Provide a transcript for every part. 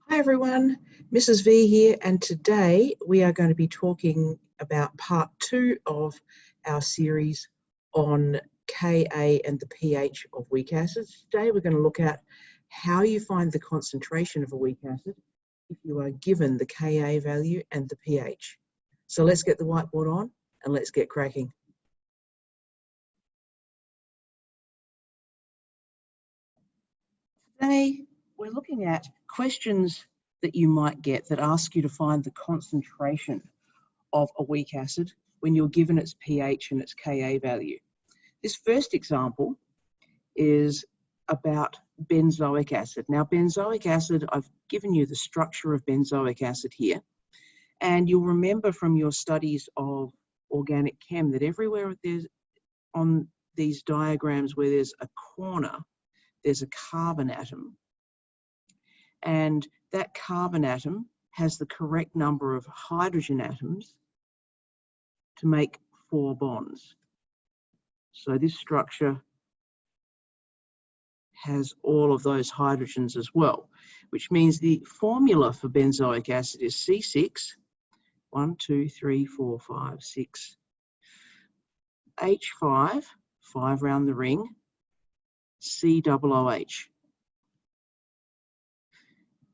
Hi everyone, Mrs. V here, and today we are going to be talking about part 2 of our series on Ka and the pH of weak acids. Today we're going to look at how you find the concentration of a weak acid if you are given the Ka value and the pH. So let's get the whiteboard on and let's get cracking. Today we're looking at questions that you might get that ask you to find the concentration of a weak acid when you're given its pH and its Ka value. This first example is about benzoic acid. Now, benzoic acid, I've given you the structure of benzoic acid here, and you'll remember from your studies of organic chem that everywhere there's on these diagrams where there's a corner, there's a carbon atom. And that carbon atom has the correct number of hydrogen atoms to make 4 bonds. So this structure has all of those hydrogens as well, which means the formula for benzoic acid is C6, 1, 2, 3, 4, 5, 6, H5, 5 round the ring, COOH.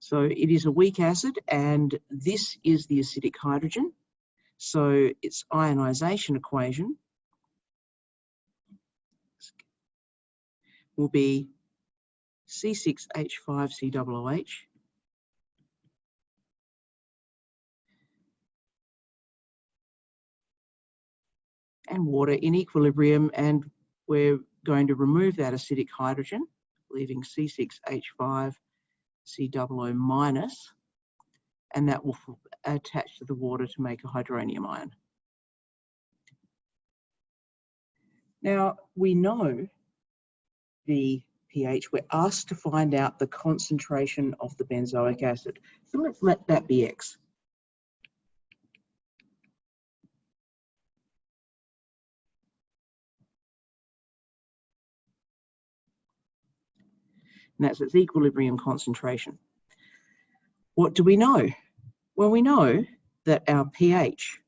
So it is a weak acid, and this is the acidic hydrogen. So its ionization equation will be C6H5COOH and water in equilibrium, and we're going to remove that acidic hydrogen, leaving C6H5COO minus, and that will attach to the water to make a hydronium ion. Now, we know the pH. We're asked to find out the concentration of the benzoic acid. So let's let that be X. And that's its equilibrium concentration. What do we know? Well, we know that our pH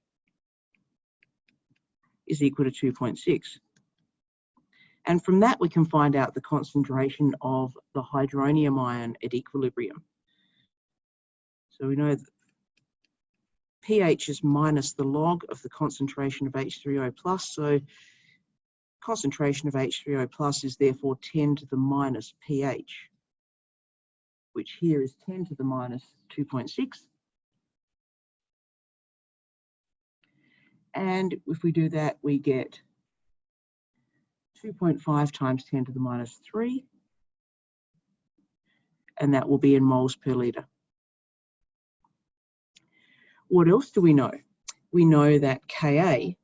is equal to 2.6. And from that, we can find out the concentration of the hydronium ion at equilibrium. So we know that pH is minus the log of the concentration of H3O+, so concentration of H3O+ is therefore 10 to the minus pH, which here is 10 to the minus 2.6. And if we do that, we get 2.5 times 10 to the minus 3, and that will be in moles per litre. What else do we know? We know that Ka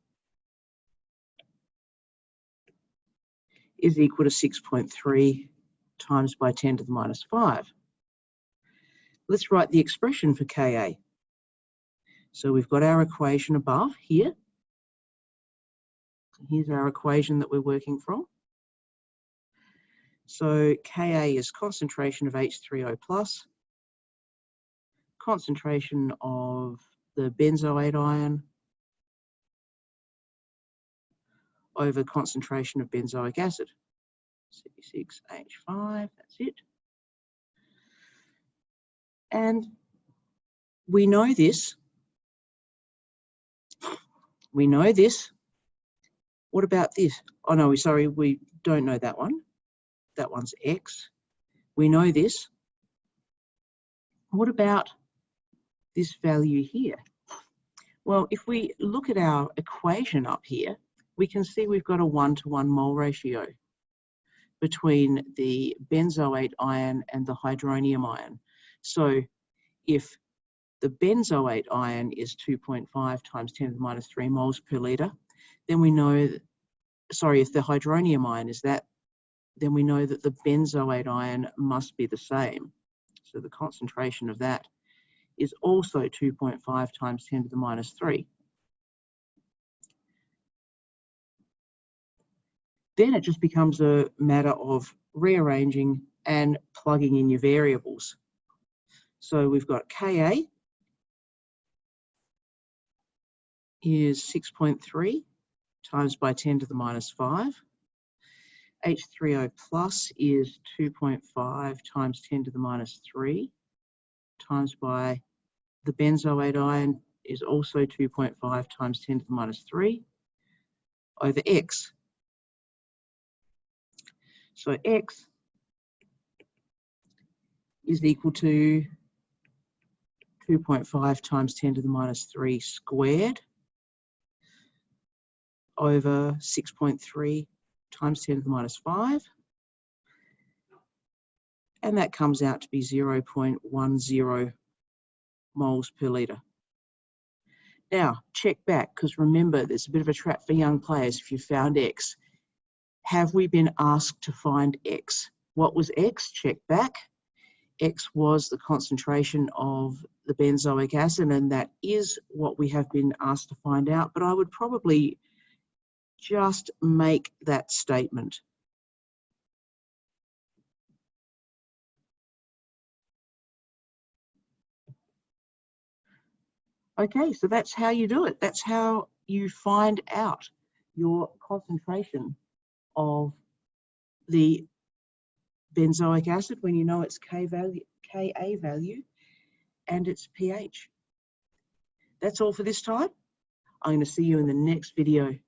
is equal to 6.3 times by 10 to the minus 5. Let's write the expression for Ka. So we've got our equation above here. Here's our equation that we're working from. So Ka is concentration of H3O+, concentration of the benzoate ion over concentration of benzoic acid. C6H5, that's it. And we know this. We know this. What about this? Oh no, sorry, we don't know that one. That one's X. We know this. What about this value here? Well, if we look at our equation up here, we can see we've got a 1-to-1 mole ratio between the benzoate ion and the hydronium ion. So if the benzoate ion is 2.5 times 10 to the minus 3 moles per litre, then we know that, sorry, if the hydronium ion is that, then we know that the benzoate ion must be the same. So the concentration of that is also 2.5 times 10 to the minus 3. Then it just becomes a matter of rearranging and plugging in your variables. So we've got Ka is 6.3 times by 10 to the minus 5. H3O plus is 2.5 times 10 to the minus 3 times by the benzoate ion is also 2.5 times 10 to the minus 3 over X. So X is equal to 2.5 times 10 to the minus 3 squared over 6.3 times 10 to the minus 5. And that comes out to be 0.10 moles per litre. Now, check back, because remember, there's a bit of a trap for young players if you found X. Have we been asked to find X? What was X? Check back. X was the concentration of the benzoic acid, and that is what we have been asked to find out, but I would probably just make that statement. Okay, so that's how you do it. That's how you find out your concentration of the benzoic acid when you know its Ka value and its pH. That's all for this time. I'm going to see you in the next video.